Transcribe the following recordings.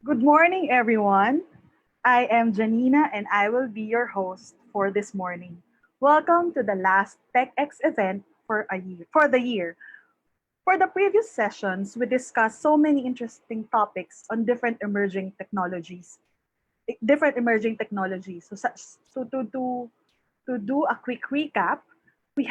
Good morning, everyone. I am Janina and I will be your host for this morning. Welcome to the last TechX event for the year. For the previous sessions, we discussed so many interesting topics on different emerging technologies. To do a quick recap, we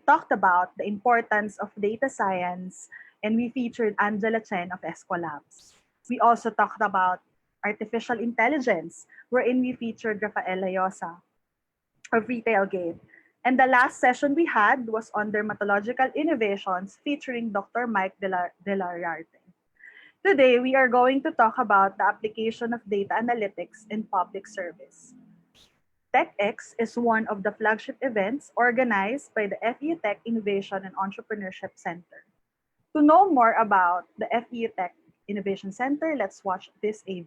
talked about the importance of data science and we featured Angela Chen of Escolabs. We also talked about artificial intelligence, wherein we featured Rafaela Llosa of RetailGate. And the last session we had was on dermatological innovations featuring Dr. Mike Delariarte. Today, we are going to talk about the application of data analytics in public service. TechX is one of the flagship events organized by the FEU Tech Innovation and Entrepreneurship Center. To know more about the FEU Tech Innovation Center, let's watch this AV.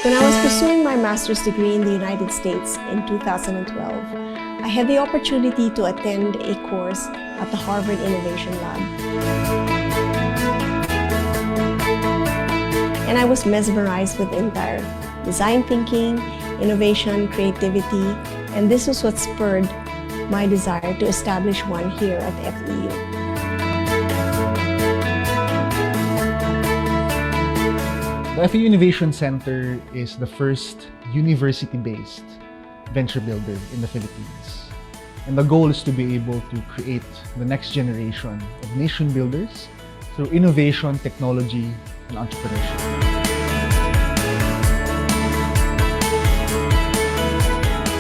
When I was pursuing my master's degree in the United States in 2012, I had the opportunity to attend a course at the Harvard Innovation Lab. And I was mesmerized with the entire design thinking, innovation, creativity, and this was what spurred my desire to establish one here at FEU. The FEU Innovation Center is the first university-based venture builder in the Philippines. And the goal is to be able to create the next generation of nation builders through innovation, technology, and entrepreneurship.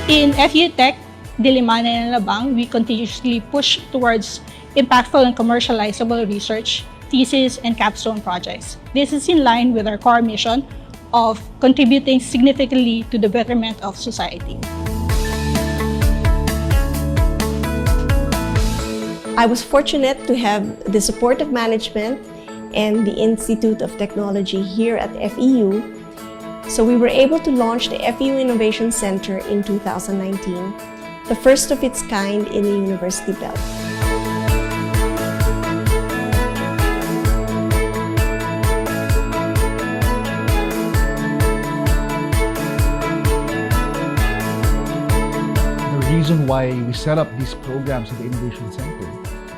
In FEU Tech, Diliman and Alabang, we continuously push towards impactful and commercializable research, thesis, and capstone projects. This is in line with our core mission of contributing significantly to the betterment of society. I was fortunate to have the support of management and the Institute of Technology here at FEU. So we were able to launch the FEU Innovation Center in 2019, the first of its kind in the University Belt. The reason why we set up these programs at the Innovation Center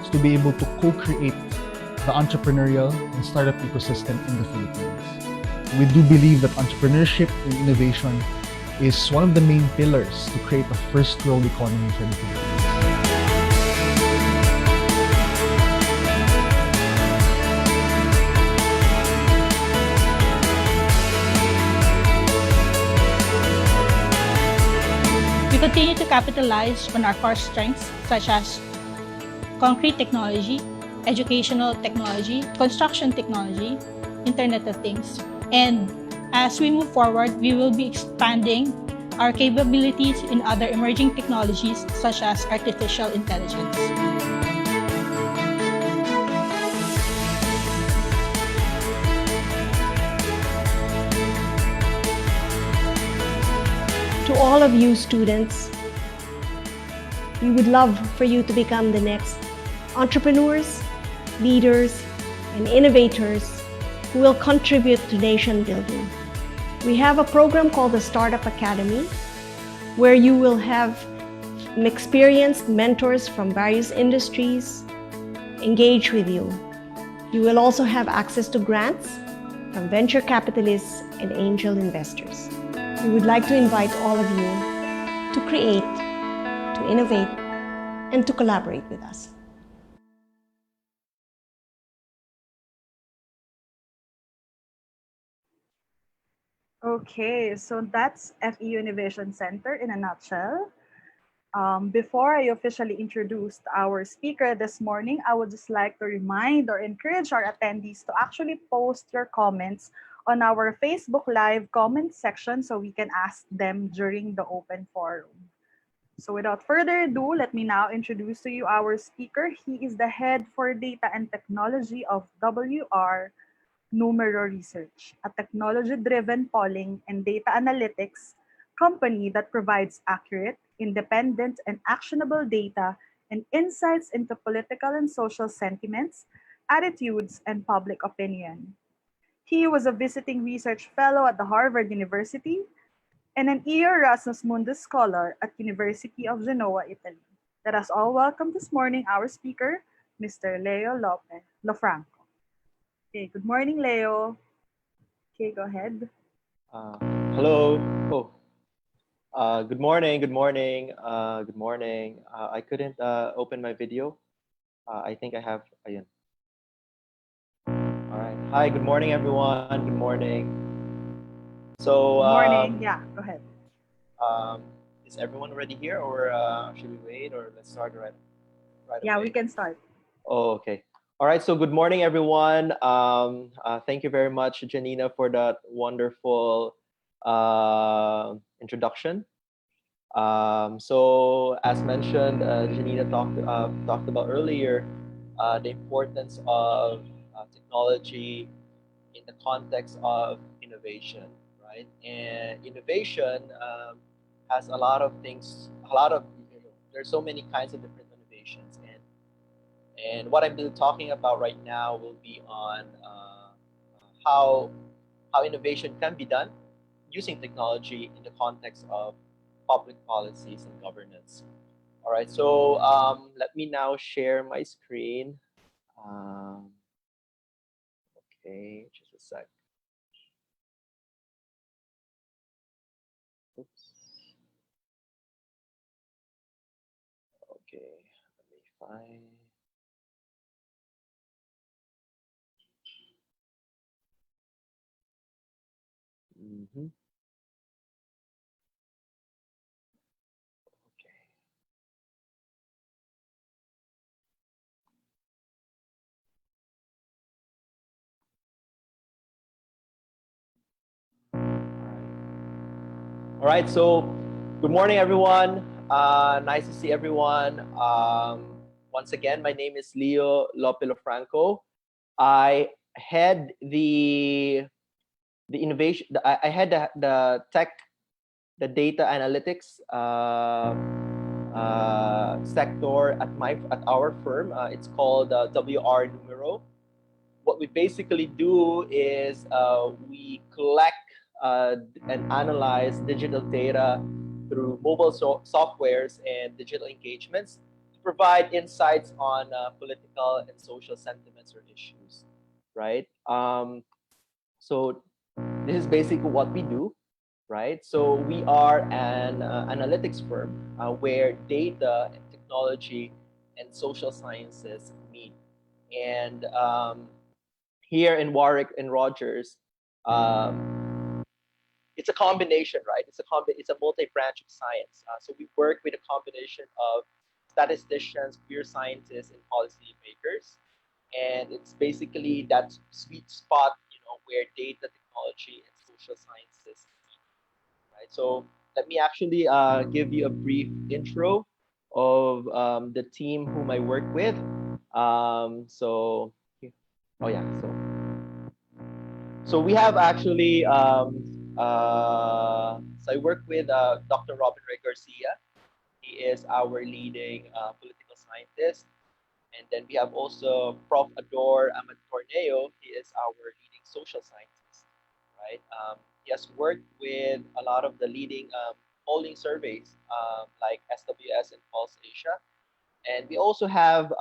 is to be able to co-create the entrepreneurial and startup ecosystem in the Philippines. We do believe that entrepreneurship and innovation is one of the main pillars to create a first world economy for the Philippines. We continue to capitalize on our core strengths such as concrete technology, educational technology, construction technology, Internet of Things. And as we move forward, we will be expanding our capabilities in other emerging technologies such as artificial intelligence. To all of you students, we would love for you to become the next entrepreneurs, leaders, and innovators who will contribute to nation building. We have a program called the Startup Academy, where you will have experienced mentors from various industries engage with you. You will also have access to grants from venture capitalists and angel investors. We would like to invite all of you to create to innovate, and to collaborate with us. Okay, so that's FEU Innovation Center in a nutshell. Before I officially introduce our speaker this morning, I would just like to remind or encourage our attendees to actually post your comments on our Facebook Live comment section so we can ask them during the open forum. So without further ado, let me now introduce to you our speaker. He is the head for data and technology of WR Numero Research, a technology-driven polling and data analytics company that provides accurate, independent, and actionable data and insights into political and social sentiments, attitudes, and public opinion. He was a visiting research fellow at the Harvard University and an Erasmus Mundus Scholar at University of Genoa, Italy. Let us all welcome this morning our speaker, Mr. Leo Lofranco. Okay, good morning, Leo. Okay, go ahead. Uh, Hello. Oh, good morning. Good morning. Good morning. I couldn't open my video. I think I have. Ayun. All right. Hi. Good morning, everyone. Good morning. So, Good morning. Yeah, go ahead. um, is everyone already here, or should we wait, or let's start right Yeah, away? we can start. Oh, okay. All right. So, good morning, everyone. Thank you very much, Janina, for that wonderful introduction. So as mentioned, Janina talked about earlier, the importance of technology in the context of innovation, right? And innovation has a lot of things, there's so many kinds of different innovations, and what I'm talking about right now will be on how innovation can be done using technology in the context of public policies and governance. All right, so let me now share my screen. Um, okay, just a sec. Oops. Okay, let me find. Mm-hmm. Okay. All right, so good morning, everyone. Nice to see everyone. Once again, my name is Leo Lofranco. I head the innovation. I had the the data analytics sector at our firm. It's called WR Numero. What we basically do is we collect and analyze digital data through mobile softwares and digital engagements to provide insights on political and social sentiments or issues, right? So this is basically what we do, right? So we are an analytics firm where data and technology and social sciences meet. And here in Warwick and Rogers, it's a combination, right? It's a multi-branch of science. So we work with a combination of statisticians, queer scientists, and policy makers. And it's basically that sweet spot, where data, technology, and social sciences meet, right? So let me actually give you a brief intro of the team whom I work with. So, oh yeah, so we have actually, so I work with Dr. Robin Ray Garcia. He is our leading political scientist. And then we have also Prof. Ador Amat Torneo. He is our leading social scientist, right? He has worked with a lot of the leading polling surveys like SWS and Pulse Asia. And we also have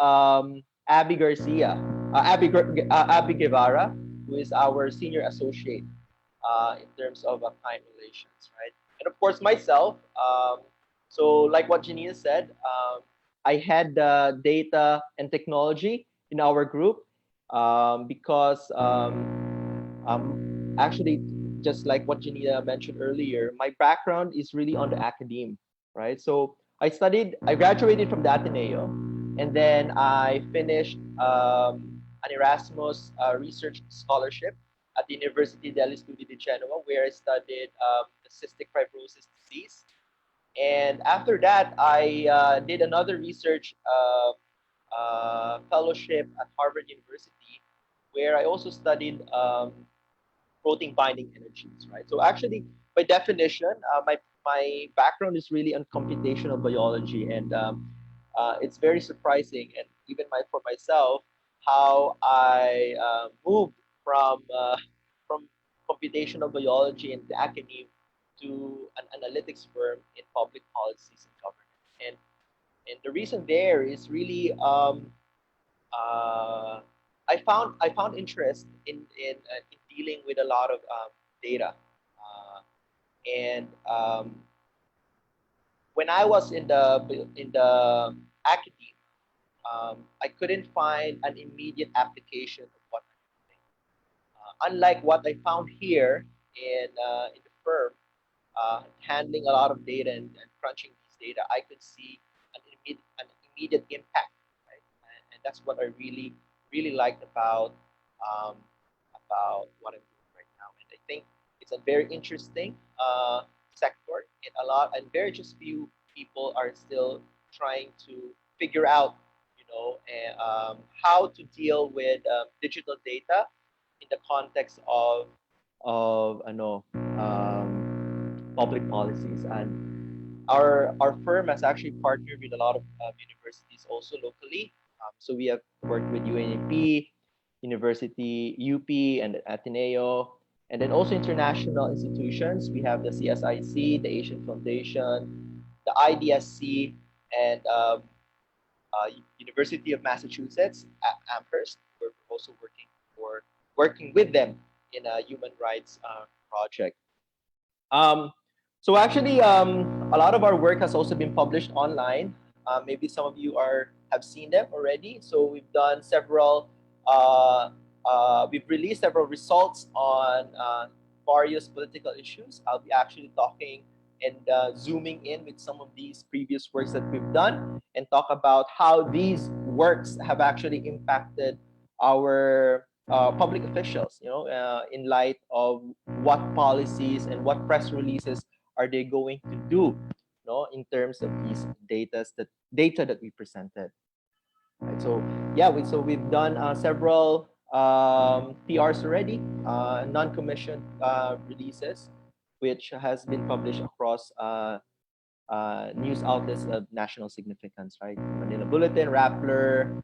Abby Garcia, Abby Guevara, who is our senior associate in terms of client relations, right? And of course, myself. So like what Janina said, I had data and technology in our group because actually, just like what Janina mentioned earlier, my background is really on the academe, right? So I graduated from the Ateneo, and then I finished an Erasmus research scholarship at the University degli Studi di Genoa, where I studied the cystic fibrosis disease. And after that, I did another research fellowship at Harvard University, where I also studied protein binding energies, right? So actually, by definition, my background is really on computational biology, and it's very surprising, and even for myself, how I moved from computational biology and the academia to an analytics firm in public policies and governance. And the reason there is really uh, I found interest in dealing with a lot of data, and when I was in the academe, I couldn't find an immediate application of what I'm doing. Unlike what I found here in the firm, handling a lot of data and crunching these data, I could see an immediate impact, right? And that's what I really liked um, about what I'm doing right now. And I think it's a very interesting sector, and a lot and very just few people are still trying to figure out, how to deal with digital data in the context of public policies. And our firm has actually partnered with a lot of universities also locally. So we have worked with UNEP, University UP, and Ateneo, and then also international institutions. We have the CSIC, the Asian Foundation, the IDSC, and University of Massachusetts at Amherst. We're also working with them in a human rights project. Um, so actually, a lot of our work has also been published online. Maybe some of you have seen them already. So we've done several. We've released several results on various political issues. I'll be actually talking and zooming in with some of these previous works that we've done and talk about how these works have actually impacted our public officials, in light of what policies and what press releases are they going to do, in terms of these data that we presented. Right. So yeah, we've done several PRs already, non-commissioned releases, which has been published across news outlets of national significance, right? Manila Bulletin, Rappler,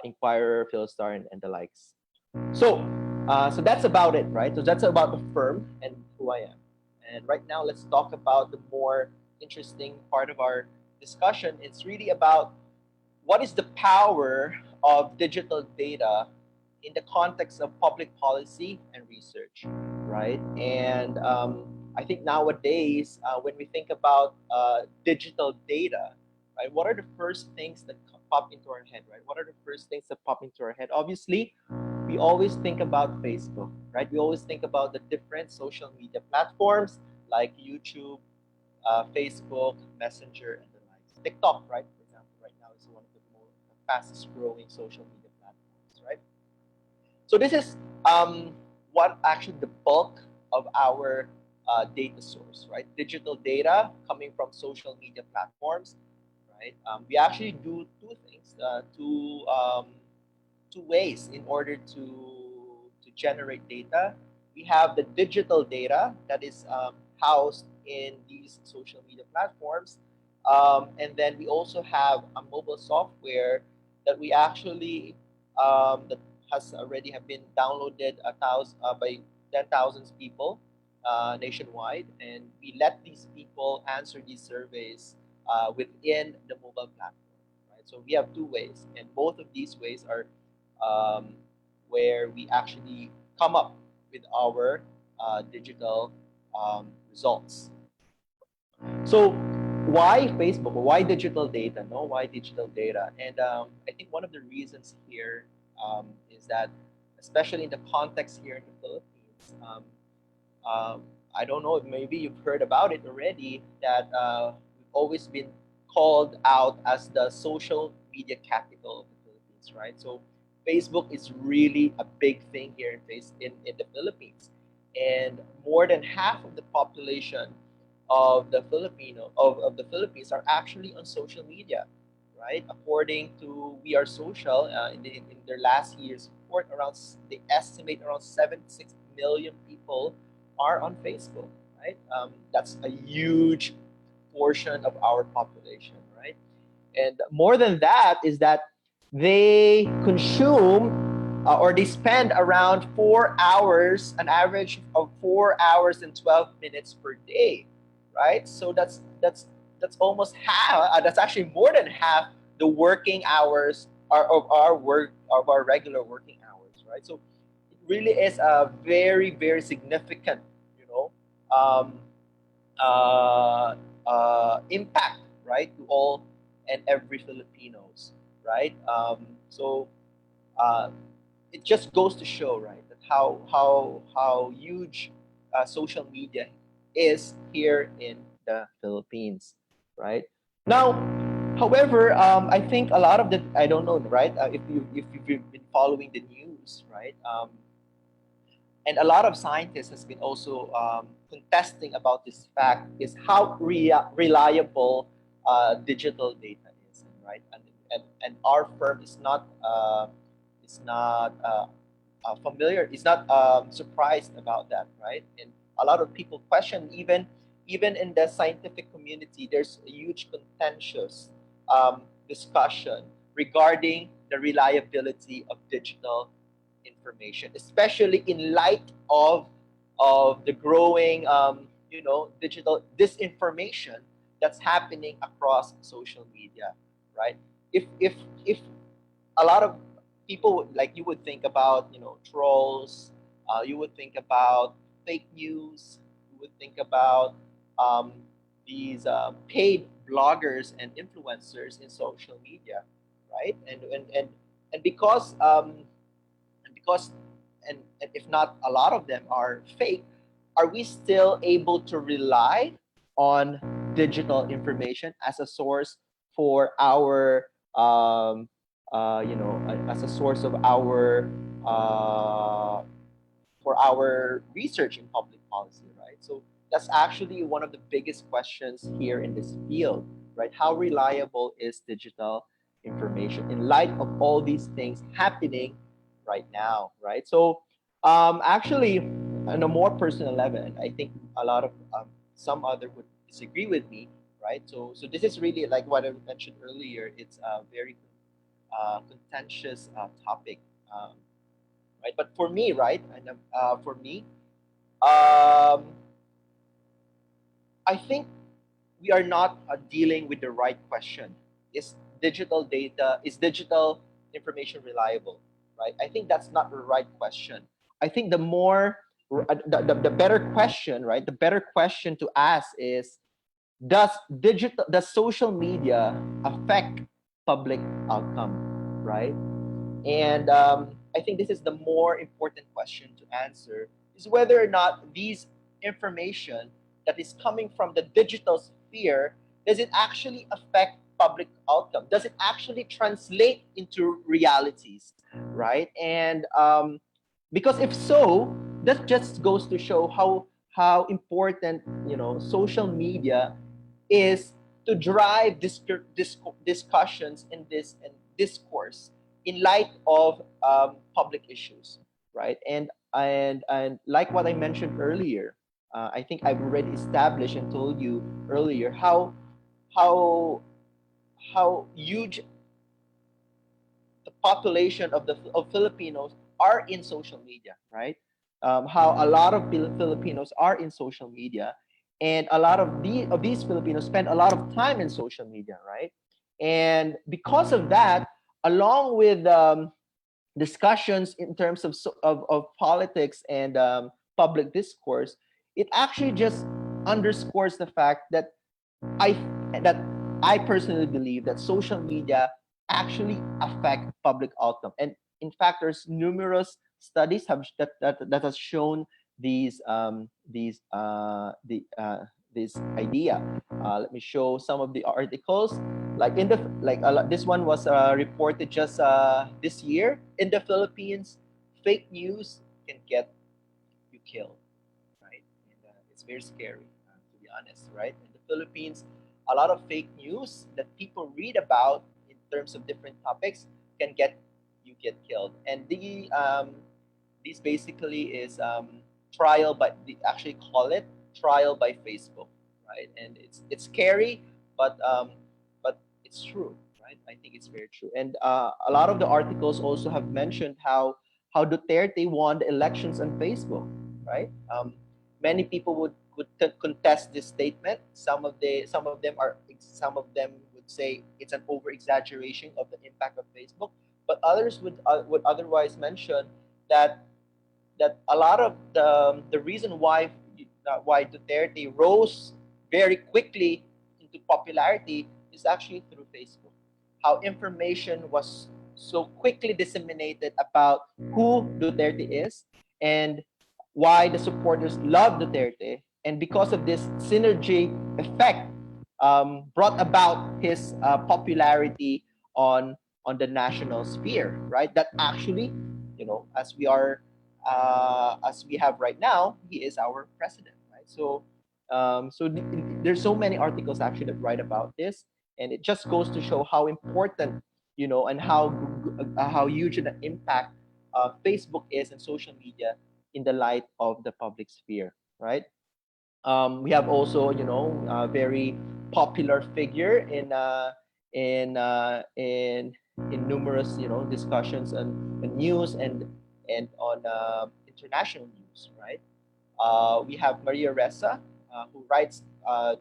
Inquirer, Philstar, and the likes. So that's about it, right? So that's about the firm and who I am. And right now, let's talk about the more interesting part of our discussion. It's really about what is the power of digital data in the context of public policy and research, right? And I think nowadays, when we think about digital data, right, what are the first things that pop into our head, right? What are the first things that pop into our head? Obviously, we always think about Facebook, right? We always think about the different social media platforms like YouTube, Facebook, Messenger, and the likes. TikTok, right? For example, right now is one of the fastest growing social media platforms, right? So this is what actually the bulk of our data source, right? Digital data coming from social media platforms, right? We actually do two things, two ways in order to generate data. We have the digital data that is housed in these social media platforms, and then we also have a mobile software that we actually that has already have been downloaded by 10,000 people nationwide, and we let these people answer these surveys within the mobile platform. Right, so we have two ways, and both of these ways are um, where we actually come up with our digital results. So why Facebook? Why digital data? No, why digital data? And I think one of the reasons here is that, especially in the context here in the Philippines, I don't know, maybe you've heard about it already, that we've always been called out as the social media capital of the Philippines, right? So Facebook is really a big thing here in the Philippines. And more than half of the population of the Philippines are actually on social media, right? According to We Are Social, in their last year's report, they estimate around 76 million people are on Facebook, right? That's a huge portion of our population, right? And more than that is that they consume or they spend around 4 hours, an average of 4 hours and 12 minutes per day, right? So that's almost half. That's actually more than half the working hours of our regular working hours, right? So it really is a very, very significant, you know, um, impact, right, to all and every Filipinos, right? So uh, it just goes to show, right, that how huge social media is here in the Philippines, right? Now, however, I think a lot of the, I don't know, right? If you've been following the news, right? And a lot of scientists has been also contesting about this fact, is how reliable digital data is, right? And our firm is not familiar, is not surprised about that, right? And a lot of people question, even in the scientific community, there's a huge contentious discussion regarding the reliability of digital information, especially in light of the growing digital disinformation that's happening across social media, right? If a lot of people you would think about, trolls, you would think about fake news, you would think about um, these paid bloggers and influencers in social media, right? And because and if not a lot of them are fake, are we still able to rely on digital information as a source for our as a source of our uh, for our research in public policy, right? So that's actually one of the biggest questions here in this field, right? How reliable is digital information in light of all these things happening right now, right? So actually, on a more personal level, and I think a lot of some other would disagree with me, right? So this is really like what I mentioned earlier. It's a very contentious topic, right? But for me, right, and for me, um, I think we are not dealing with the right question. Is digital information reliable, right? I think that's not the right question. I think the better question, right? The better question to ask is, does social media affect public outcome, right? And I think this is the more important question to answer, is whether or not these information that is coming from the digital sphere, does it actually affect public outcome? Does it actually translate into realities, right? And because if so, that just goes to show how important, social media is to drive discussions in this and discourse in light of public issues, right? And like what I mentioned earlier, I think I've already established and told you earlier how how huge the population of Filipinos are in social media, right? How a lot of Filipinos are in social media, and a lot of these Filipinos spend a lot of time in social media, right? And because of that, along with discussions in terms of politics and public discourse, it actually just underscores the fact that I that I personally believe that social media actually affect public outcome. And in fact, there's numerous studies that has shown these this idea. Let me show some of the articles. Like this one was reported just this year in the Philippines. Fake news can get you killed, right? And it's very scary, to be honest, right? In the Philippines, a lot of fake news that people read about in terms of different topics can get you get killed. And this basically is trial by they actually call it trial by Facebook, right? And it's scary, but it's true, right? I think it's very true. And a lot of the articles also have mentioned how Duterte won the elections on Facebook, right? Many people would contest this statement. Some of them would say it's an over exaggeration of the impact of Facebook, but others would otherwise mention that a lot of the reason why Duterte rose very quickly into popularity is actually through Facebook. How information was so quickly disseminated about who Duterte is and why the supporters love Duterte, and because of this synergy effect, brought about his popularity on the national sphere, right? That actually, as we have right now, he is our president, right? So, there's so many articles actually that write about this, and it just goes to show how important, and how huge an impact Facebook is and social media in the light of the public sphere, right? We have also, a very popular figure in numerous, discussions and news and on international news, right? We have Maria Ressa, who writes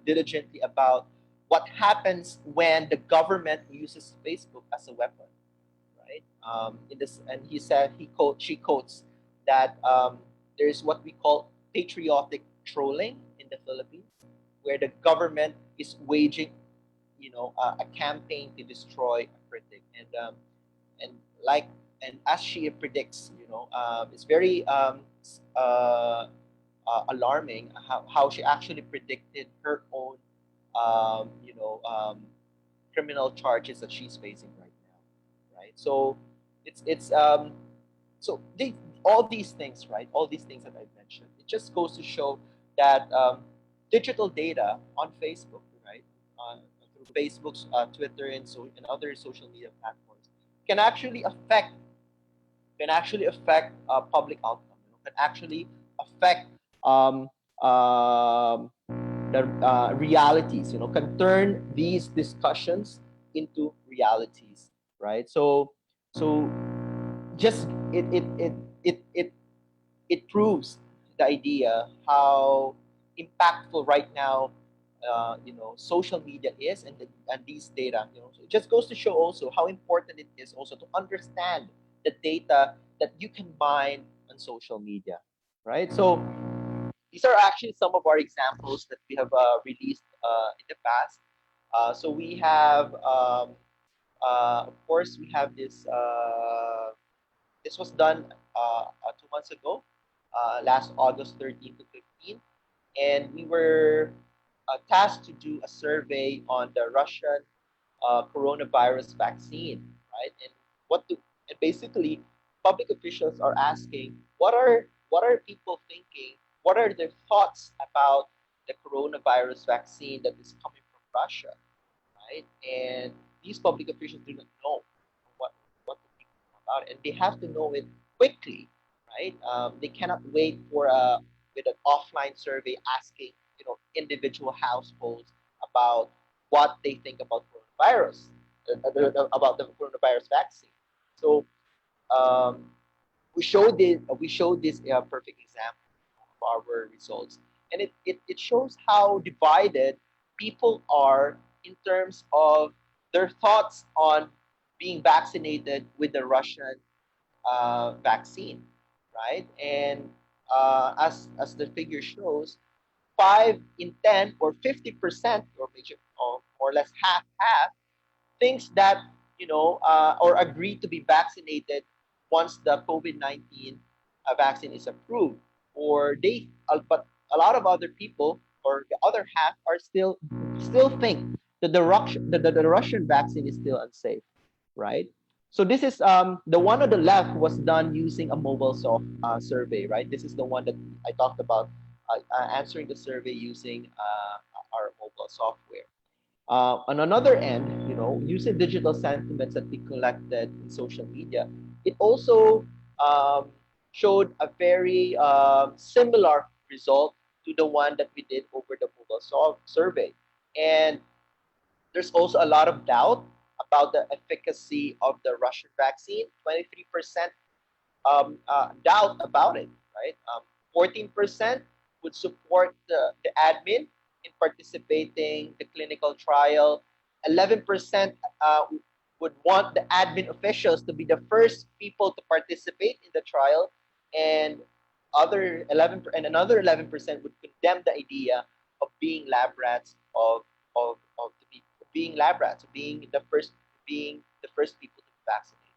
diligently about what happens when the government uses Facebook as a weapon, right? In this, and she quotes that there's what we call patriotic trolling in the Philippines, where the government is waging, a campaign to destroy a critic, and like and as she predicts, it's very alarming how she actually predicted her own, um, you know, um, criminal charges that she's facing right now, right? So it's so they, all these things, right? All these things that I've mentioned, it just goes to show that digital data on Facebook, right? Through Facebook's Twitter and other social media platforms can actually affect public outcome. Can actually affect um, um, the realities. Can turn these discussions into realities, right? So just it proves the idea how impactful right now social media is, and these data. So it just goes to show also how important it is also to understand the data that you can mine on social media, right? So these are actually some of our examples that we have released in the past. So we have of course we have this this was done 2 months ago, last August 13 to 15, and we were tasked to do a survey on the Russian coronavirus vaccine, right? And basically, public officials are asking, what are people thinking? What are their thoughts about the coronavirus vaccine that is coming from Russia, right? And these public officials do not know what to think about it, and they have to know it quickly, right? They cannot wait for with an offline survey asking individual households about what they think about coronavirus, about the coronavirus vaccine. So um, we showed this perfect example of our results, and it shows how divided people are in terms of their thoughts on being vaccinated with the Russian vaccine, right? And as the figure shows, 5 in 10 or 50% or more or less half, thinks that, or agree to be vaccinated once the COVID-19 vaccine is approved. Or but a lot of other people, or the other half, are still think that the Russian vaccine is still unsafe, right? So this is the one on the left was done using a mobile survey, right? This is the one that I talked about, answering the survey using our mobile software. On another end, using digital sentiments that we collected in social media, it also um, showed a very similar result to the one that we did over the mobile survey. And there's also a lot of doubt about the efficacy of the Russian vaccine. 23% doubt about it, right? 14% would support the admin in participating the clinical trial. 11% would want the admin officials to be the first people to participate in the trial, and another 11% would condemn the idea of being lab rats being lab rats, being the first people to be vaccinated,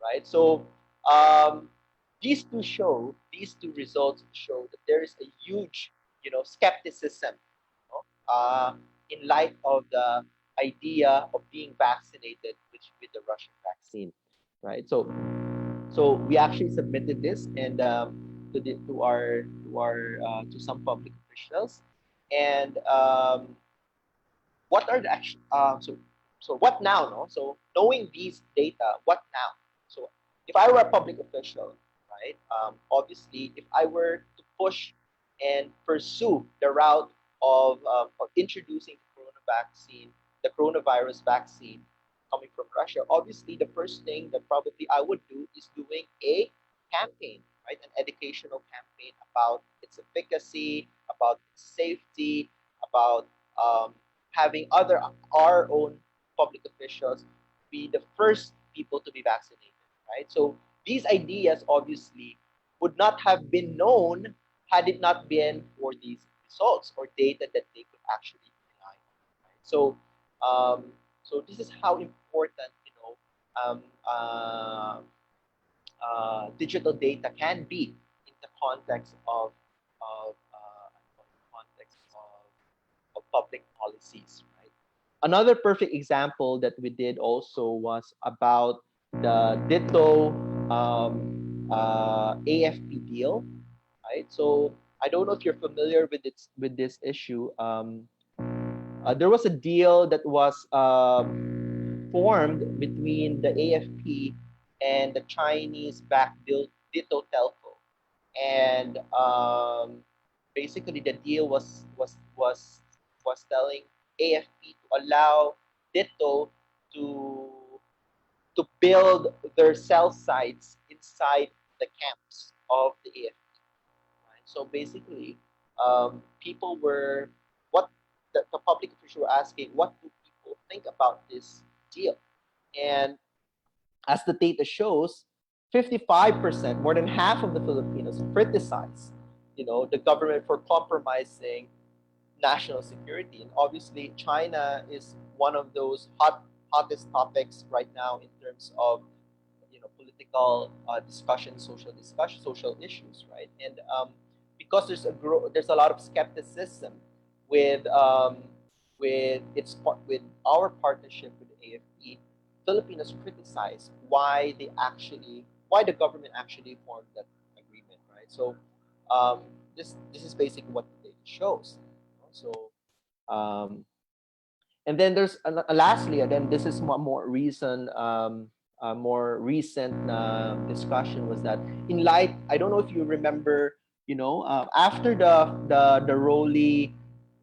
right? So um, these two results show that there is a huge, skepticism, in light of the idea of being vaccinated with the Russian vaccine, right? So we actually submitted this and to some public officials, and what are the action? So what now? No, so knowing these data, what now? So if I were a public official, right? Obviously, if I were to push and pursue the route of introducing the coronavirus vaccine coming from Russia, obviously the first thing that probably I would do is doing a campaign, right? An educational campaign about its efficacy, about its safety, about having our own public officials be the first people to be vaccinated, right? So these ideas obviously would not have been known had it not been for these results or data that they could actually rely on. Right? So this is how important um, uh, digital data can be in the context of public policies, right? Another perfect example that we did also was about the Ditto AFP deal, right? So I don't know if you're familiar with this issue. There was a deal that was formed between the AFP and the Chinese-backed Ditto telco, and basically the deal was telling AFP to allow Ditto to build their cell sites inside the camps of the AFP. Right? So basically, people were what the public officials were asking, what do people think about this deal? And as the data shows, 55%, more than half of the Filipinos criticize, the government for compromising national security. And obviously, China is one of those hottest topics right now in terms of political discussion, social issues, right? And because there's a lot of skepticism with with our partnership with the AFP, Filipinos criticize why the government actually formed that agreement, right? So this is basically what the data shows. So um, and then there's lastly, again, this is more recent discussion was that in light, I don't know if you remember, after the Rolly,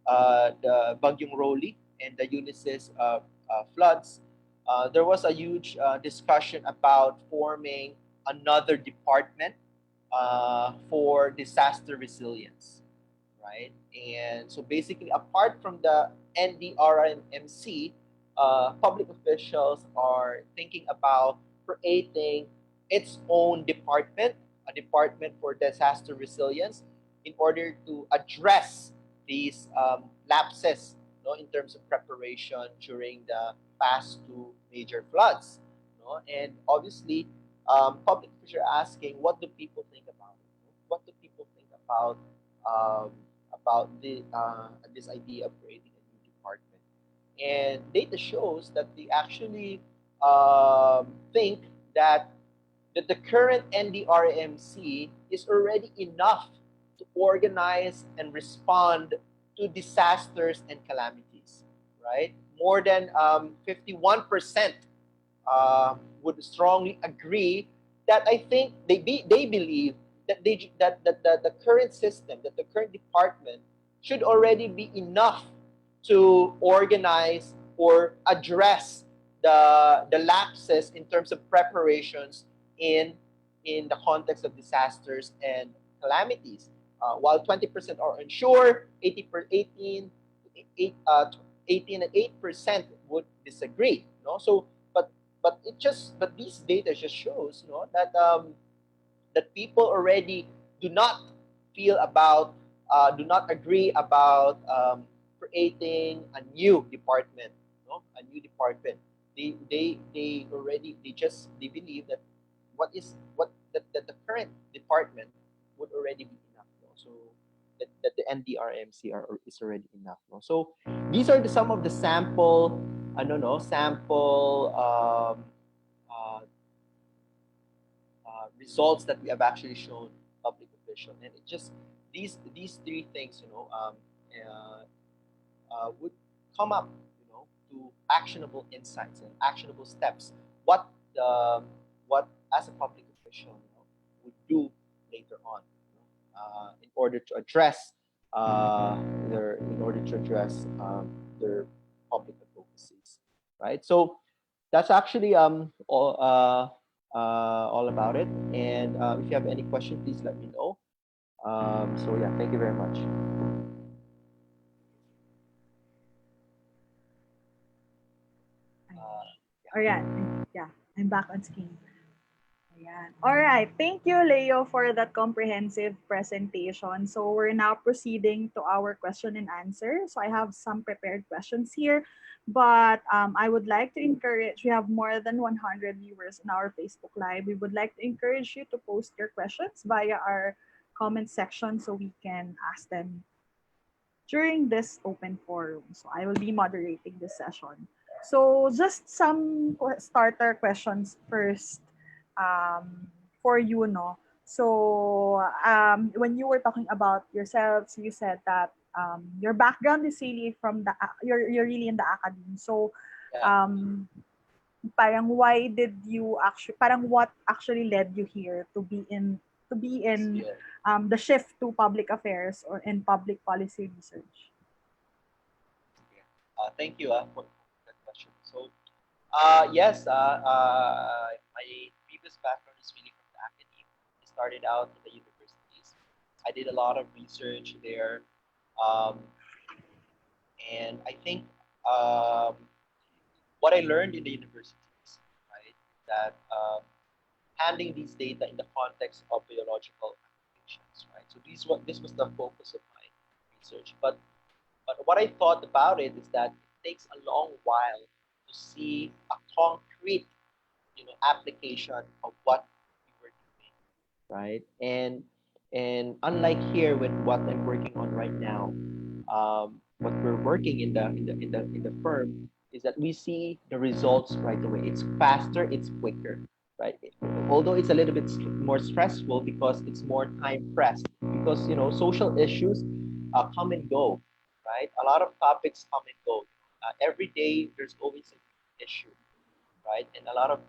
the Bagyong Rolly and the Ulises floods, there was a huge discussion about forming another department for disaster resilience, right? And so basically, apart from the NDRMC, public officials are thinking about creating its own department, a department for disaster resilience, in order to address these lapses in terms of preparation during the past two major floods. And obviously, public officials are asking, what do people think about it? What do people think um, about this idea of creating a new department? And data shows that they actually think that the current NDRMC is already enough to organize and respond to disasters and calamities, right? More than 51% would strongly agree that I think they believe that the current system, that the current department should already be enough to organize or address the lapses in terms of preparations in the context of disasters and calamities. While 20% are unsure, 18 and 8% would disagree. So but these data just shows that people already do not feel about do not agree about creating a new department. A new department. They already they believe that that the current department would already be enough. So that the NDRMC is already enough. So these are some of the sample uh, results that we have actually shown public official, and it just these three things would come up to actionable insights and actionable steps. What what as a public official would do later on, in order to address their public advocacies, right? So that's actually all about it. And if you have any question, please let me know. So yeah, thank you very much. Alright, yeah, I'm back on screen. Ayan. All right. Thank you, Leo, for that comprehensive presentation. So we're now proceeding to our question and answer. So I have some prepared questions here, but I would like to encourage, we have more than 100 viewers in our Facebook Live. We would like to encourage you to post your questions via our comment section so we can ask them during this open forum. So I will be moderating this session. So just some starter questions first for you, no? So when you were talking about yourselves, you said that your background is really from the you're really in the academy. So um, parang why did you actually parang what actually led you here to be in the shift to public affairs or in public policy research? Thank you for that question. So yes, my previous background is really from the academy. I started out in the universities. I did a lot of research there, um, and I think um, what I learned in the universities, right, that handling these data in the context of biological applications, right. So this was the focus of my research. But what I thought about it is that it takes a long while to see a concrete, application of what we were doing, right? And unlike here with what I'm working on right now, what we're working in the firm is that we see the results right away. It's faster, it's quicker, right? Although it's a little bit more stressful because it's more time pressed because social issues come and go, right? A lot of topics come and go. Every day there's always an issue, right? And a lot of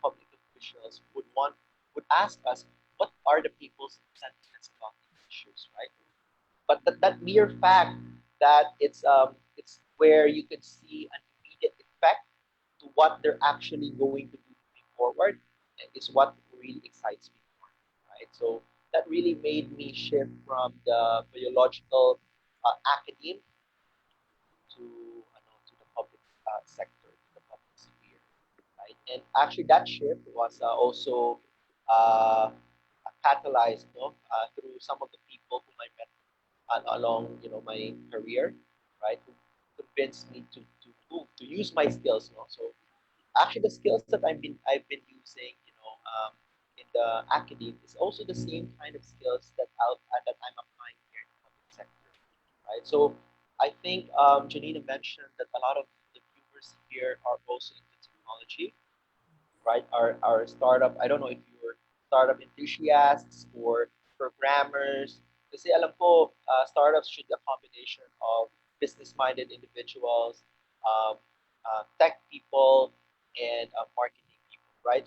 public officials would ask us, what are the people's sentiments about these issues, right? But that mere fact that it's where you could see an immediate effect to what they're actually going to do moving forward is what really excites me more, right? So that really made me shift from the biological academe to the public sector, to the public sphere, right? And actually, that shift was also catalyzed, through some of the people whom I met along, my career, right? Who convince me to use my skills. No? So actually, the skills that I've been using, in the academe is also the same kind of skills that I'm applying here in the public sector, right? So I think Janina mentioned that a lot of the viewers here are also into technology, right? Our startup, I don't know if you're startup enthusiasts or programmers. Kasi alam ko, startups should be a combination of business-minded individuals, um, tech people, and marketing people, right?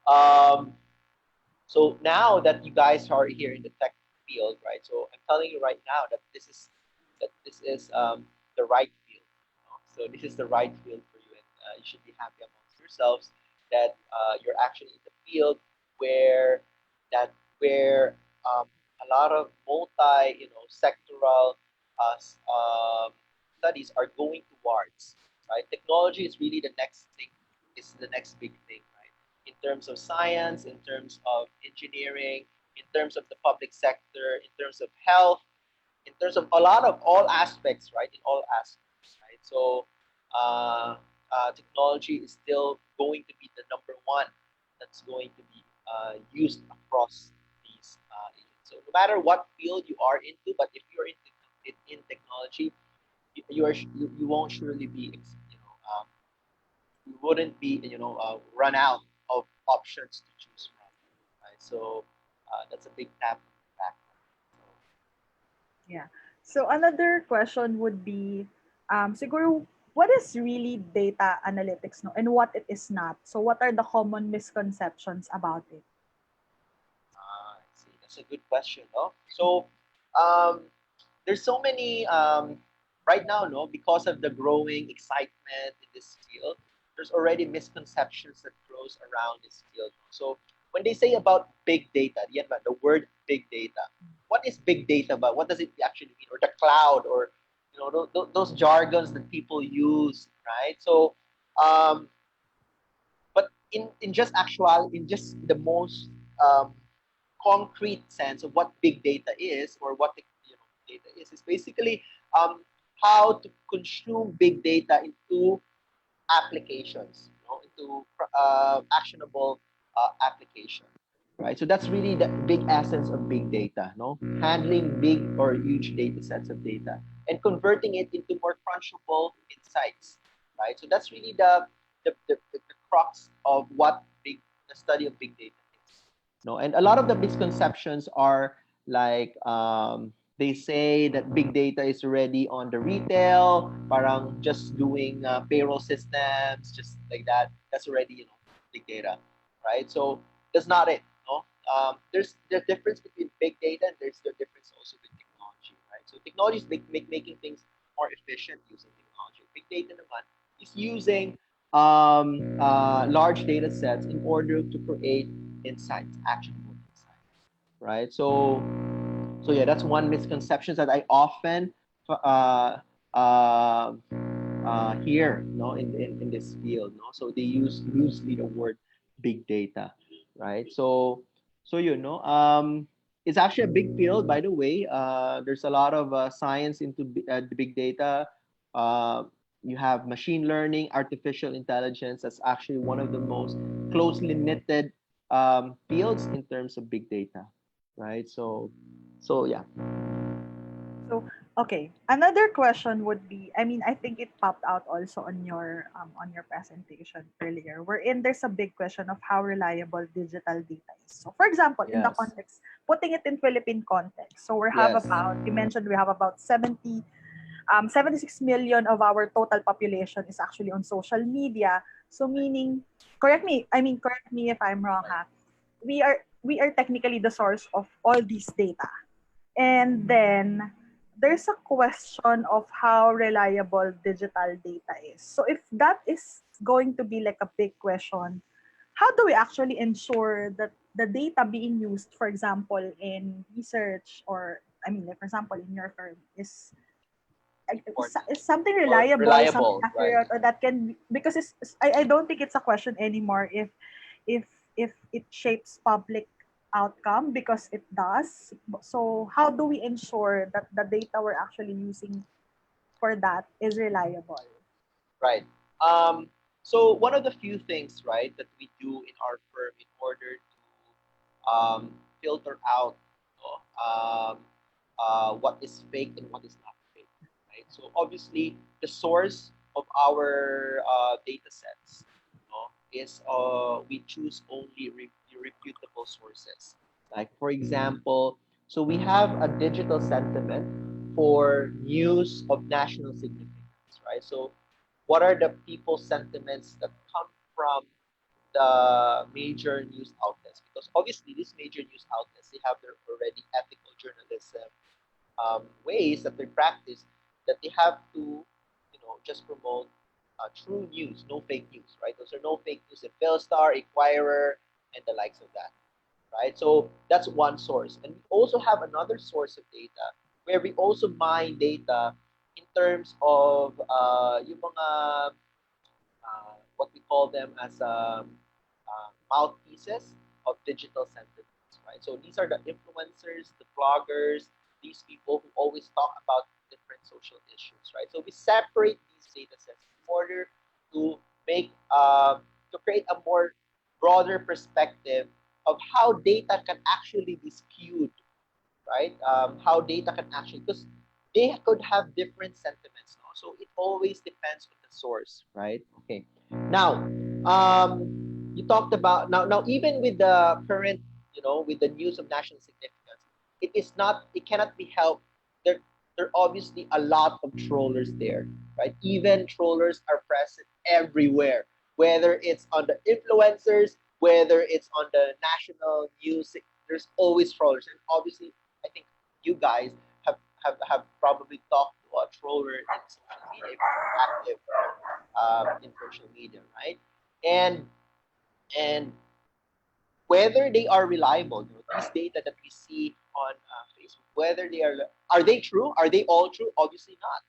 Um, so now that you guys are here in the tech field, right? So I'm telling you right now that this is the right field. So this is the right field for you, and you should be happy amongst yourselves that you're actually in the field where that where a lot of sectoral studies are going towards. Right, technology is really the next thing. Is the next big thing, right? In terms of science, in terms of engineering, in terms of the public sector, in terms of health, in terms of a lot of all aspects, right? In all aspects, right? So technology is still going to be the number one that's going to be used across these agents. So no matter what field you are into, but if you're in technology, you won't surely be you wouldn't be run out of options to choose from, right? So that's a big tap factor. So, Yeah. So another question would be, siguro, what is really data analytics, no, and what it is not? So what are the common misconceptions about it? I see. That's a good question, no? So, um, there's so many right now, no, because of the growing excitement in this field. There's already misconceptions that grows around this field. So when they say about big data, the word big data, what is big data? But what does it actually mean? Or the cloud, or those jargons that people use, right? So, um, but in just the most concrete sense of what big data is, or what data is basically how to consume big data into applications, into actionable application, right? So that's really the big essence of big data, no? Handling big or huge data sets of data and converting it into more crunchable insights, right? So that's really the crux of what the study of big data is. No, and a lot of the misconceptions are like they say that big data is already on the retail, parang just doing payroll systems, just like that. That's already big data, right? So that's not it. No, there's the difference between big data and there's the difference also with technology, right? So technology is making things more efficient using technology. Big data naman is using large data sets in order to create insights, actionable insights, right? So yeah, that's one misconception that I often uh, hear, in this field, no. So they use loosely the word big data, right? So it's actually a big field, by the way. There's a lot of science into the big data. Uh, you have machine learning, artificial intelligence. That's actually one of the most closely knitted fields in terms of big data, right? So yeah. So, okay, another question would be, I mean, I think it popped out also on your presentation earlier, wherein there's a big question of how reliable digital data is. So, for example, in the Yes. context, putting it in Philippine context, so Yes. you mentioned we have about 76 million of our total population is actually on social media. So meaning, correct me if I'm wrong, ha. We are technically the source of all these data. And then there's a question of how reliable digital data is. So if that is going to be like a big question, how do we actually ensure that the data being used, for example, in research, or like for example in your firm, Important is something or reliable, something reliable, right? accurate, or that can because I don't think it's a question anymore if if it shapes public outcome, because it does. So how do we ensure that the data we're actually using for that is reliable? Right. So one of the few things, right, that we do in our firm in order to filter out, what is fake and what is not fake, right? So obviously, the source of our data sets, is we choose only reputable sources. Like for example, so we have a digital sentiment for news of national significance, right? So what are the people's sentiments that come from the major news outlets? Because obviously these major news outlets, they have their already ethical journalism ways that they practice, that they have to, just promote true news, no fake news, right? Those are no fake news in Philstar, Inquirer, and the likes of that, right? So that's one source. And we also have another source of data where we also mine data in terms of yung mga what we call them as mouthpieces of digital sentiments, right? So these are the influencers, the bloggers, these people who always talk about different social issues, right? So we separate these data sets in order to make to create a more broader perspective of how data can actually be skewed, right? How data can actually, because they could have different sentiments, no? So it always depends on the source, right? Okay. Now, you talked about now even with the current, with the news of national significance, it cannot be helped. There are obviously a lot of trollers there, right? Even trollers are present everywhere, whether it's on the influencers, whether it's on the national news. There's always trollers, and obviously, I think you guys have probably talked to a troller in social media if you're active in social media, right? And and whether they are reliable, these data that we see on Facebook, whether are they true? Are they all true? Obviously not.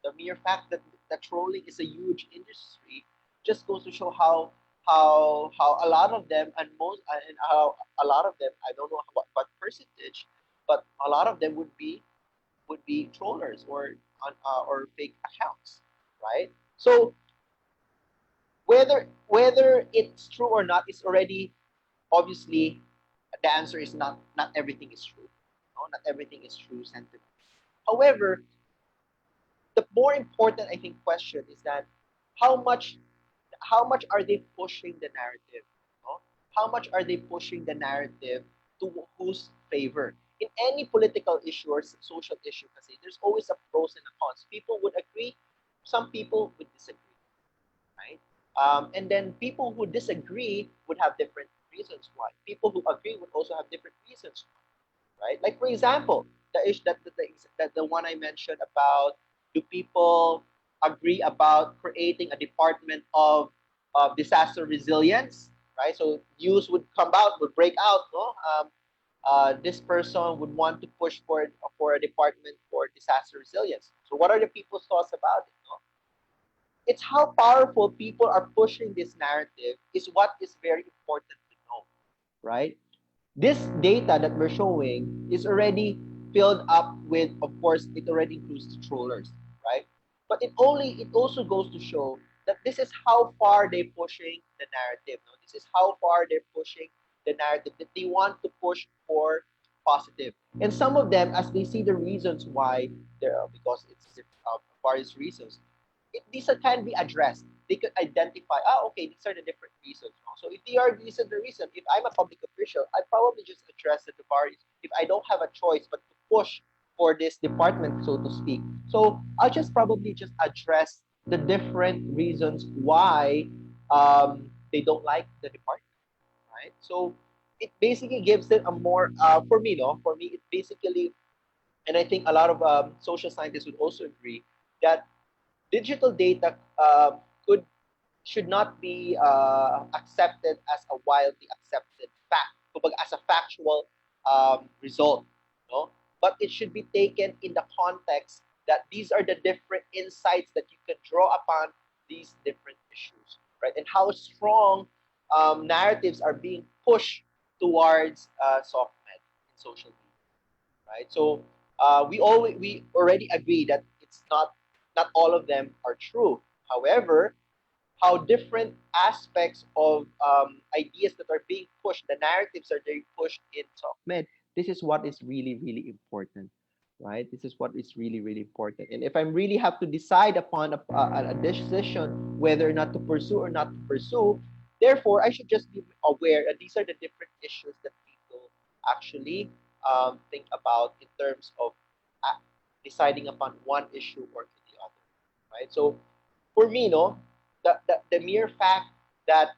The mere fact that trolling is a huge industry just goes to show how a lot of them and how a lot of them, I don't know what percentage, but a lot of them would be trollers or fake accounts, right? So whether it's true or not is already, obviously, the answer is not everything is true. No, not everything is true sentiment. However, the more important, I think, question is that how much how much are they pushing the narrative? No? How much are they pushing the narrative to whose favor? In any political issue or social issue, kasi there's always a pros and a cons. People would agree, some people would disagree, right? And then people who disagree would have different reasons why. People who agree would also have different reasons why, right? Like for example, the issue that the one I mentioned about, do people agree about creating a department of disaster resilience, right? So news would come out, would break out, no? This person would want to push for a department for disaster resilience. So what are the people's thoughts about it? No? It's how powerful people are pushing this narrative is what is very important to know, right? This data that we're showing is already filled up with, of course, it already includes the trollers, right? But it also goes to show that this is how far they're pushing the narrative. No? This is how far they're pushing the narrative that they want to push for positive. And some of them, as they see the reasons why, because it's various reasons, these can be addressed. They could identify, okay, these are the different reasons. So if these are the reason, if I'm a public official, I probably just address the various. If I don't have a choice but to push for this department, so to speak, so I'll just probably just address the different reasons why they don't like the department, right? So it basically gives it a more, for me, no, for me, it basically, and I think a lot of social scientists would also agree that digital data could should not be accepted as a widely accepted fact, kumbaga, as a factual result, no? But it should be taken in the context that these are the different insights that you can draw upon these different issues, right? And how strong narratives are being pushed towards soft med in social media, right? So we already agree that it's not not all of them are true. However, how different aspects of ideas that are being pushed, the narratives are being pushed in SOCMED, this is what is really, really important, right? This is what is really, really important. And if I really have to decide upon a decision whether or not to pursue or not to pursue, therefore, I should just be aware that these are the different issues that people actually think about in terms of uh, deciding upon one issue or to the other, right? So for me, no, the mere fact that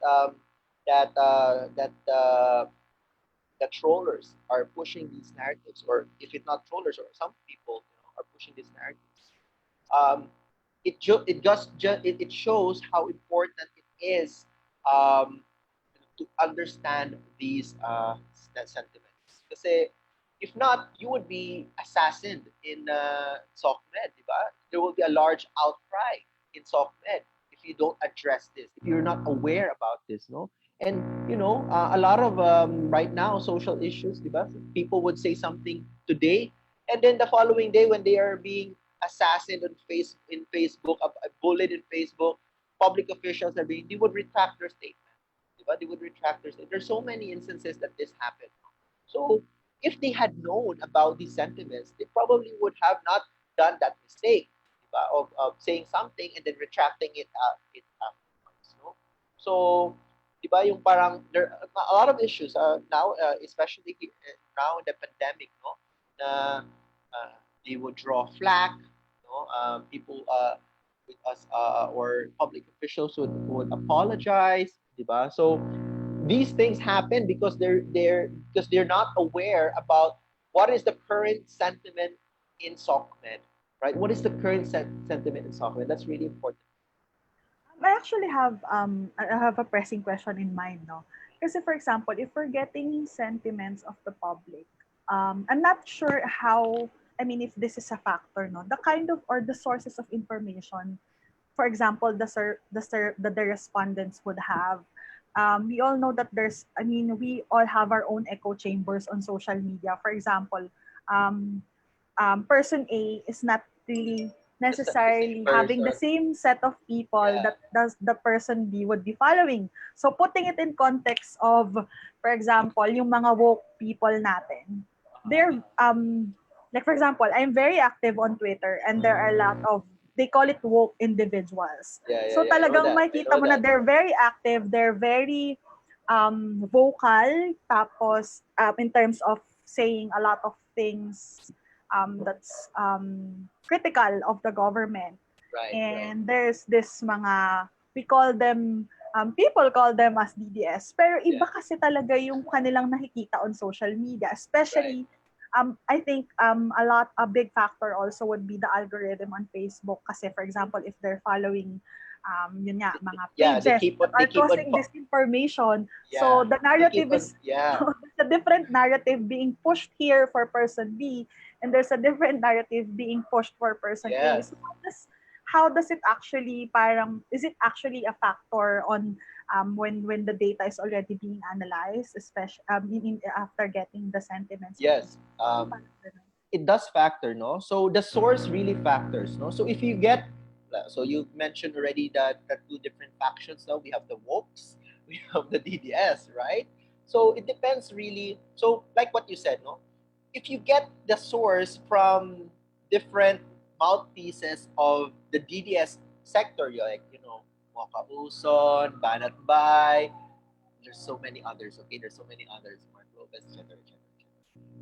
that trollers are pushing these narratives, or if it's not trollers, or some people, are pushing these narratives, um, it shows how important it is um, to understand these sentiments. Kasi if not, you would be assassinated in SOCMED, di ba? There will be a large outcry in SOCMED if you don't address this, if you're not aware about this, no? And a lot of right now social issues, di ba? People would say something today, and then the following day when they are being assassinated in Facebook, bullied in Facebook, public officials are being, they would retract their statement. Diba? They would retract their statement. There's so many instances that this happened. So if they had known about these sentiments, they probably would have not done that mistake, diba? Of saying something and then retracting it afterwards. No? So, diba, yung parang there are a lot of issues now, especially now in the pandemic, no, na they would draw flag, no, people with us or public officials would apologize, diba? So these things happen because they're not aware about what is the current sentiment in SOCMED, right? What is the current sentiment in SOCMED? That's really important. I actually have a pressing question in mind, no? Kasi for example, if we're getting sentiments of the public, I'm not sure how, I mean, if this is a factor, no? The kind of, or the sources of information, for example, the respondents would have. We all know that we all have our own echo chambers on social media. For example, um, person A is not really The same necessarily having the person. same set of people Yeah. that does the person B would be following. So putting it in context of, for example, yung mga woke people natin, they're like for example, I'm very active on Twitter and there are a lot of, they call it woke individuals. Yeah, yeah, So yeah. I know talagang that. I makita know mo na that. they're very active, they're very vocal, tapos in terms of saying a lot of things that's critical of the government. Right, right. And there's this mga, we call them, people call them as DDS. Pero iba Yeah. kasi talaga yung kanilang nakikita on social media. Right. Especially, I think a big factor also would be the algorithm on Facebook. Kasi for example, if they're following, yun nga, mga Yeah, pages that they are keep on causing disinformation. So yeah. the They keep narrative on is, yeah. there's a different narrative being pushed here for person B, and there's a different narrative being pushed for person A. Yes. So how does it actually, parang, is it actually a factor on when the data is already being analyzed, especially after getting the sentiments of Yes. people? It does factor, no? So the source really factors, no? So if you get, so you mentioned already that the two different factions now. We have the wokes, we have the DDS, right? So it depends really. So like what you said, no? If you get the source from different mouthpieces of the DDS sector, you're like, Mocha Uson, Banat Bay, there's so many others, okay? There's so many others, Mark Lopez, etc., etc.,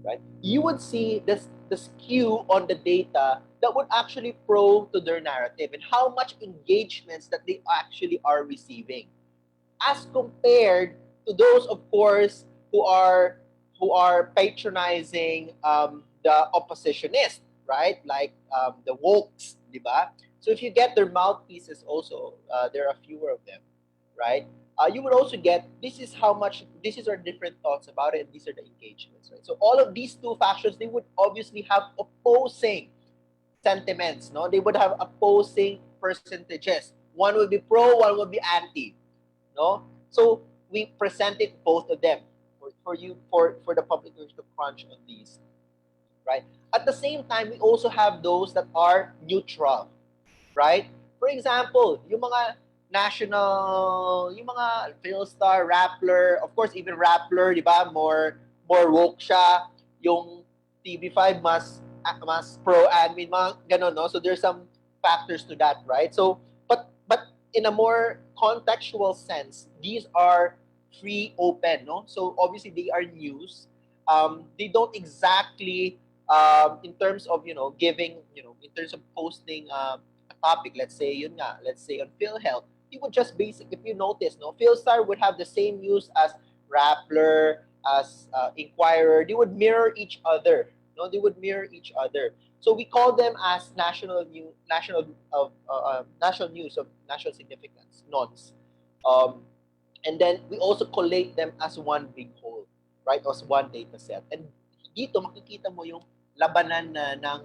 right? You would see the skew on the data that would actually pro to their narrative and how much engagements that they actually are receiving, as compared to those, of course, who are patronizing the oppositionist, right? Like the wokes, diba? So if you get their mouthpieces, also there are fewer of them, right? You would also get, this is how much, this is our different thoughts about it, and these are the engagements, right? So all of these two factions, they would obviously have opposing sentiments, no? They would have opposing percentages. One will be pro, one will be anti, no? So we presented both of them for you, for the public to crunch on these, right? At the same time, we also have those that are neutral, right? For example, yung mga national, yung mga Philstar, Rappler, of course, even Rappler, di ba, more woke siya. Yung TV5 mas pro-admin, mga ganun, no? So there's some factors to that, right? So, but in a more contextual sense, these are free, open, no? So obviously they are news. They don't exactly, in terms of, giving, in terms of posting a topic, let's say, yun nga, let's say on PhilHealth, you would just if you notice, no, PhilStar would have the same news as Rappler, as Inquirer. They would mirror each other. No, they would mirror each other. So we call them as national news of national significance, NONS. Um, and then we also collate them as one big whole, right? As one data set. And dito makikita mo yung labanan na ng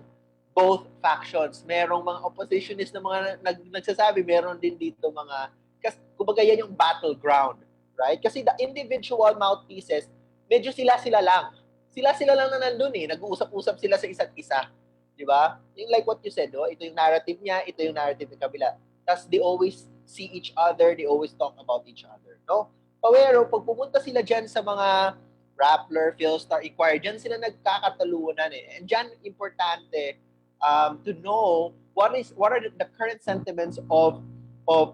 both factions. Merong mga oppositionist na mga nagsasabi, meron din dito mga, kasi kumbaga yan yung battleground, right? Kasi the individual mouthpieces, medyo sila-sila lang. Sila-sila lang na nandun eh. Nag-uusap-usap sila sa isa't isa. Di ba? Yung like what you said, no? Ito yung narrative niya, ito yung narrative ng kabila. Tapos they always see each other, they always talk about each other, no? Pero pag pumunta sila dyan sa mga Rappler, Philstar, Inquirer, dyan sila nagkakatalunan eh. And dyan, importante to know what are the current sentiments of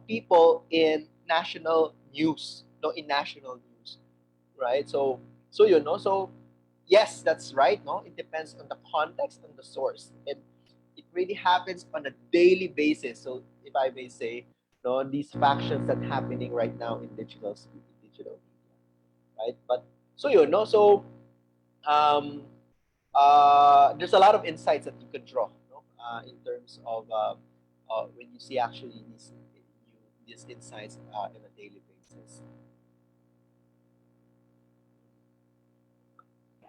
people in national news, no, in national news, right? So you know, so yes, that's right, no, it depends on the context and the source, and it really happens on a daily basis. So if I may say, no, these factions that happening right now in digital media, right? But so you know, so um, there's a lot of insights that you can draw, no? In terms of when you see actually these insights on a daily basis.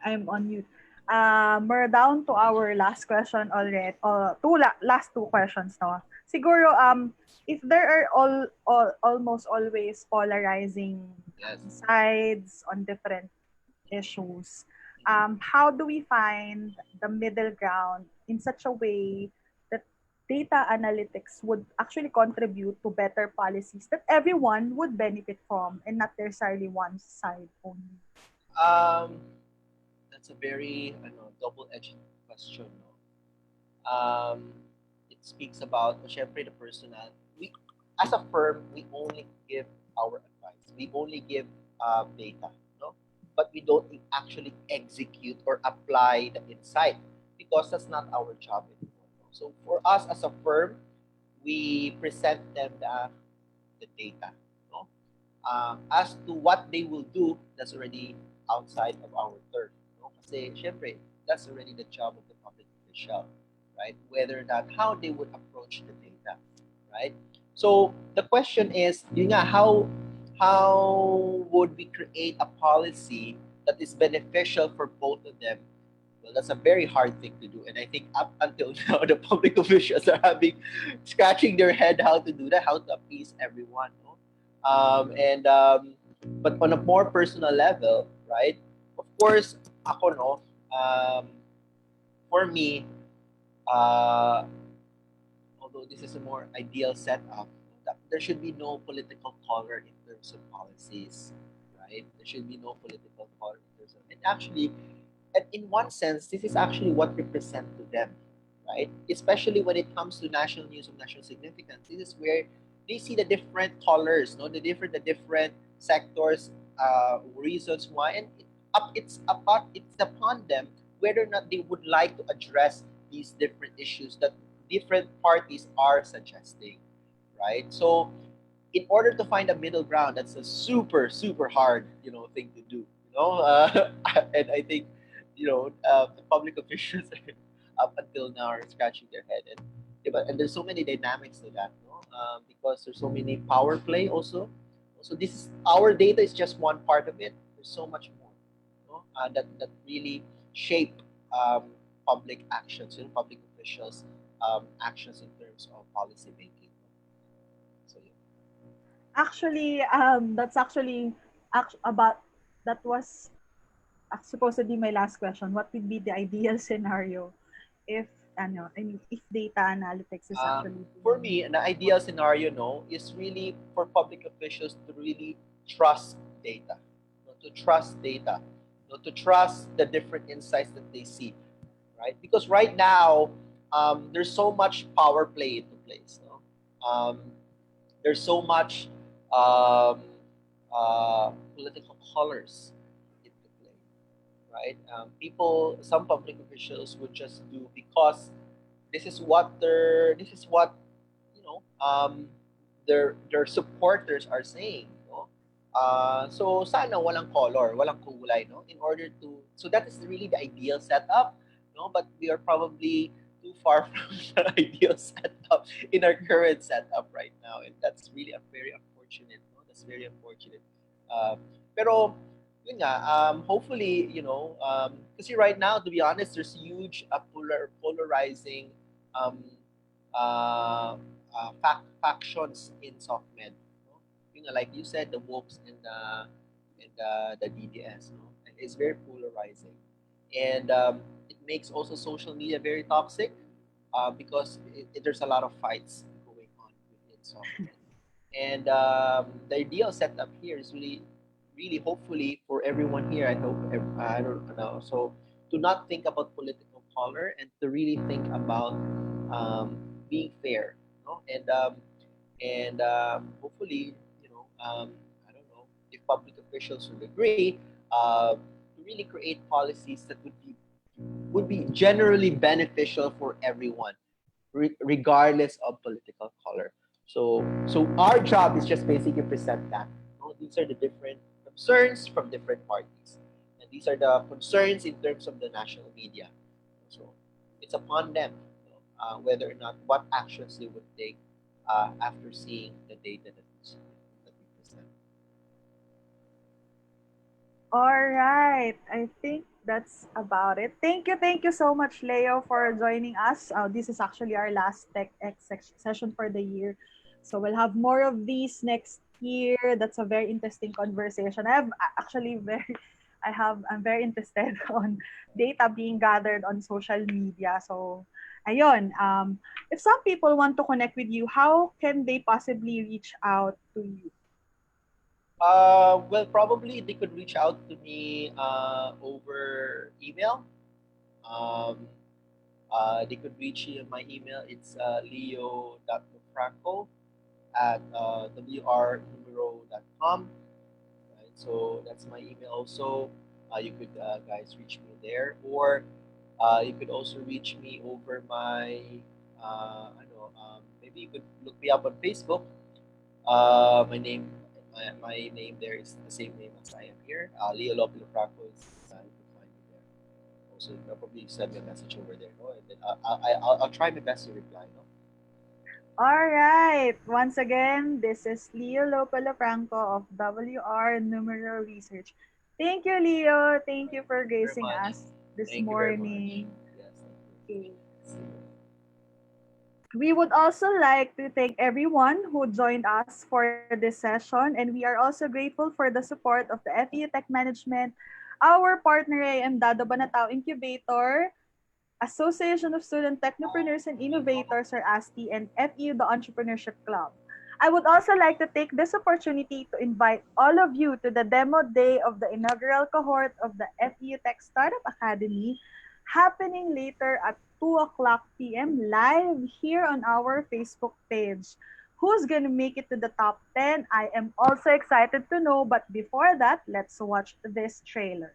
I'm on mute. We're down to our last question already. Last two questions, no? Siguro, if there are almost always polarizing Yes. sides on different issues, how do we find the middle ground in such a way that data analytics would actually contribute to better policies that everyone would benefit from and not necessarily one side only? Um, that's a very double-edged question. No? It speaks about, syempre, the personal. We, as a firm, we only give our advice. We only give data, no? But we don't actually execute or apply the insight because that's not our job anymore. No? So for us as a firm, we present them the data. No? As to what they will do, that's already outside of our turf. No? Kasi, syempre, that's already the job of the public official, right? Whether that, how they would approach the data, right? So the question is, yun nga, how would we create a policy that is beneficial for both of them? Well, that's a very hard thing to do, and I think up until now, the public officials are scratching their head how to do that, how to appease everyone. No? But on a more personal level, right? Of course, ako no. For me, uh, although this is a more ideal setup, that there should be no political color in terms of policies, right? There should be no political color in terms of, and actually, and in one sense, this is actually what represent to them, right? Especially when it comes to national news of national significance, this is where they see the different colors, no, the different sectors, reasons why, and it's upon them whether or not they would like to address these different issues that different parties are suggesting, right? So in order to find a middle ground, that's a super hard thing to do. And I think the public officials up until now are scratching their head, and and there's so many dynamics to that, no? Because there's so many power play also. So this is our data is just one part of it. There's so much more, no? That really shape public actions, public officials' actions in terms of policy making. So yeah. Actually, that's actually about that was supposed to be my last question. What would be the ideal scenario if if data analytics is actually For doing me, an ideal scenario, no, is really for public officials to really trust data, to trust data, to trust the different insights that they see, right? Because right now, there's so much power play into place. No? There's so much um, political colors into play, right? Some public officials would just do because this is what you know their supporters are saying, no? So sana walang color, walang kulay, no? In order to, so that is really the ideal setup, no? But we are probably too far from the ideal setup in our current setup right now, and that's really a very unfortunate, no? That's very unfortunate. Um, pero yun nga, hopefully, kasi right now, to be honest, there's huge polarizing um, factions in SoftMed. No? Yun nga, like you said, the wokes and the DDS. No? And it's very polarizing. And it makes also social media very toxic because there's a lot of fights going on within SoftMed. And the ideal setup here is really, really hopefully for everyone here. I hope I don't know. So to not think about political color and to really think about being fair, no? And hopefully, I don't know if public officials would agree to really create policies that would be generally beneficial for everyone, regardless of political color. So our job is just basically present that. These are the different concerns from different parties, and these are the concerns in terms of the national media. So it's upon them, whether or not what actions they would take after seeing the data that we present. All right. I think that's about it. Thank you so much, Leo, for joining us. This is actually our last TechX session for the year. So we'll have more of these next year. That's a very interesting conversation. I'm very interested on data being gathered on social media. So, ayun, if some people want to connect with you, how can they possibly reach out to you? Well, probably they could reach out to me over email. Um, they could reach my email. It's leo.lofranco at wrnumero.com. Right? So that's my email also. You could guys reach me there, or you could also reach me over my I don't know, maybe you could look me up on Facebook. My name there is the same name as I am here. Leo Lopez Lofranco is you can find me there. Also, you can probably send me a message over there, no? And then I'll try my best to reply, no? All right. Once again, this is Leo Lopez-Lofranco of WR Numero Research. Thank you, Leo. Thank you for Very gracing much. us this Thank you very much. morning. Yes, thank you. Okay. We would also like to thank everyone who joined us for this session, and we are also grateful for the support of the FEU Tech Management, our partner AM Dado Banatao Incubator, Association of Student Technopreneurs and Innovators, or ASTI, and FEU, the Entrepreneurship Club. I would also like to take this opportunity to invite all of you to the demo day of the inaugural cohort of the FEU Tech Startup Academy, happening later at 2 o'clock p.m. live here on our Facebook page. Who's going to make it to the top 10? I am also excited to know, but before that, let's watch this trailer.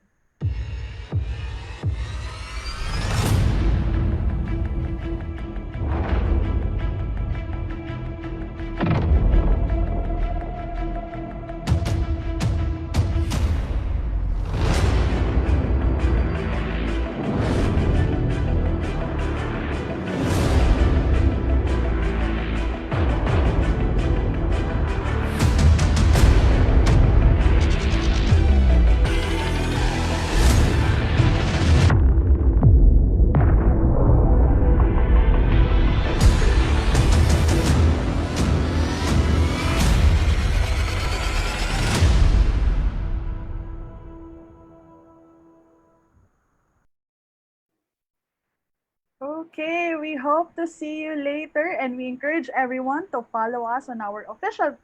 Okay, we hope to see you later, and we encourage everyone to follow us on our official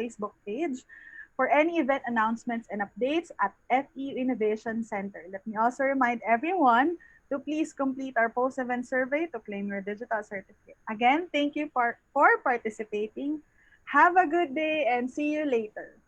Facebook page for any event announcements and updates at FEU Innovation Center. Let me also remind everyone to please complete our post-event survey to claim your digital certificate. Again, thank you for participating. Have a good day and see you later.